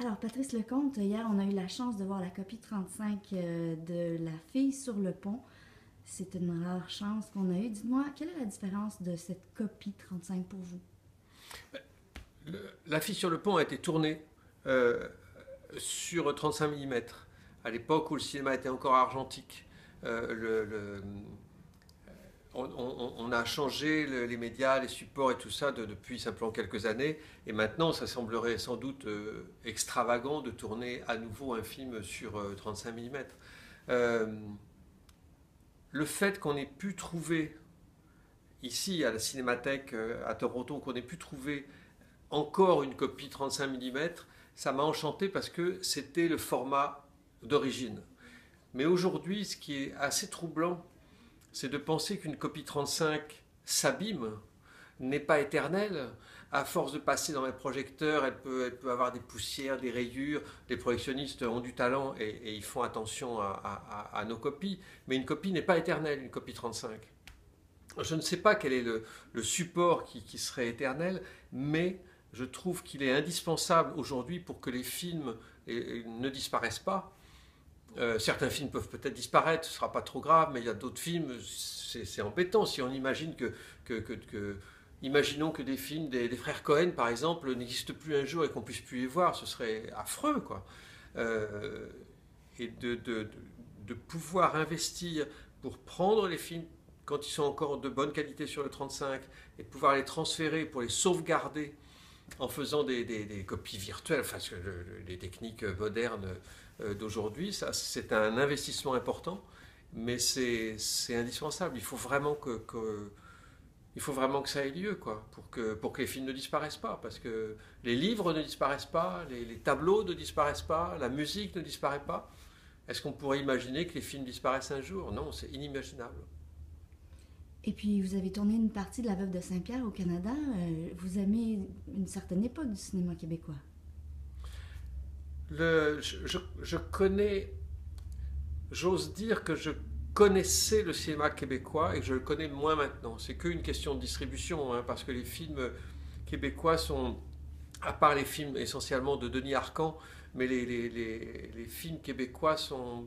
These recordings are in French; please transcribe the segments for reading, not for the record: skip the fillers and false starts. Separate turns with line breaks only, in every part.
Alors, Patrice Lecomte, hier, on a eu la chance de voir la copie 35 de La fille sur le pont. C'est une rare chance qu'on a eue. Dites-moi, quelle est la différence de cette copie 35 pour vous?
La fille sur le pont a été tournée euh, sur 35 mm, à l'époque où le cinéma était encore argentique. Euh, le- le- on a changé les médias, les supports et tout ça depuis simplement quelques années. Et maintenant, ça semblerait sans doute extravagant de tourner à nouveau un film sur 35 mm. Le fait qu'on ait pu trouver ici à la Cinémathèque à Toronto, qu'on ait pu trouver encore une copie 35 mm, ça m'a enchanté parce que c'était le format d'origine. Mais aujourd'hui, ce qui est assez troublant, c'est de penser qu'une copie 35 s'abîme, n'est pas éternelle. À force de passer dans les projecteurs, elle peut avoir des poussières, des rayures. Les projectionnistes ont du talent et ils font attention à nos copies. Mais une copie n'est pas éternelle, une copie 35. Je ne sais pas quel est le support qui serait éternel, mais je trouve qu'il est indispensable aujourd'hui pour que les films ne disparaissent pas. Certains films peuvent peut-être disparaître, ce ne sera pas trop grave, mais il y a d'autres films, c'est embêtant. Si on imagine imaginons que des films des frères Cohen, par exemple, n'existent plus un jour et qu'on puisse plus les voir, ce serait affreux, quoi. Euh, et de pouvoir investir pour prendre les films quand ils sont encore de bonne qualité sur le 35 et de pouvoir les transférer pour les sauvegarder en faisant des copies virtuelles, enfin, les techniques modernes d'aujourd'hui, c'est un investissement important, mais c'est indispensable. Il faut vraiment que ça ait lieu, quoi, pour que les films ne disparaissent pas, parce que les livres ne disparaissent pas, les tableaux ne disparaissent pas, la musique ne disparaît pas. Est-ce qu'on pourrait imaginer que les films disparaissent un jour? Non, c'est inimaginable.
Et puis, vous avez tourné une partie de La Veuve de Saint-Pierre au Canada. Vous aimez une certaine époque du cinéma québécois.
Je connais, j'ose dire que je connaissais le cinéma québécois et que je le connais moins maintenant. C'est qu'une question de distribution, hein, parce que les films québécois sont, à part les films essentiellement de Denis Arcand, mais les films québécois sont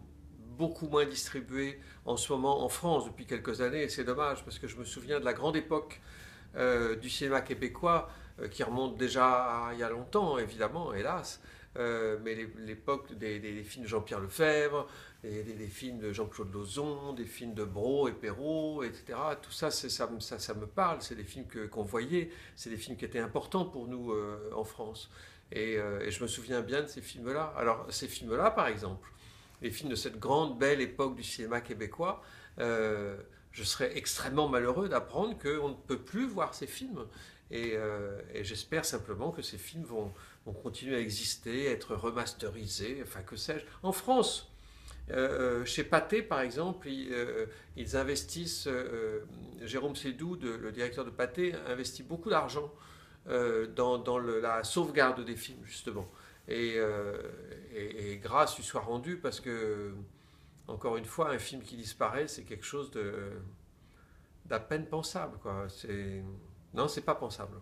beaucoup moins distribués en ce moment en France depuis quelques années, et c'est dommage, parce que je me souviens de la grande époque du cinéma québécois, qui remonte déjà à il y a longtemps, évidemment, hélas, mais l'époque des films de Jean-Pierre Lefebvre, des films de Jean-Claude Lauzon, des films de Brault et Perrault, etc. Tout ça, ça me parle, c'est des films qu'on voyait, c'est des films qui étaient importants pour nous en France. Et je me souviens bien de ces films-là. Alors, ces films-là, par exemple, les films de cette grande, belle époque du cinéma québécois, je serais extrêmement malheureux d'apprendre qu'on ne peut plus voir ces films. Et j'espère simplement que ces films vont continuer à exister, être remasterisés, enfin que sais-je. En France, chez Pathé, par exemple, ils investissent, Jérôme Sédou, le directeur de Pathé, investit beaucoup d'argent dans la sauvegarde des films, justement. Et, euh, et grâce lui soit rendue, parce que, encore une fois, un film qui disparaît, c'est quelque chose d'à peine pensable, quoi. Non, c'est pas pensable.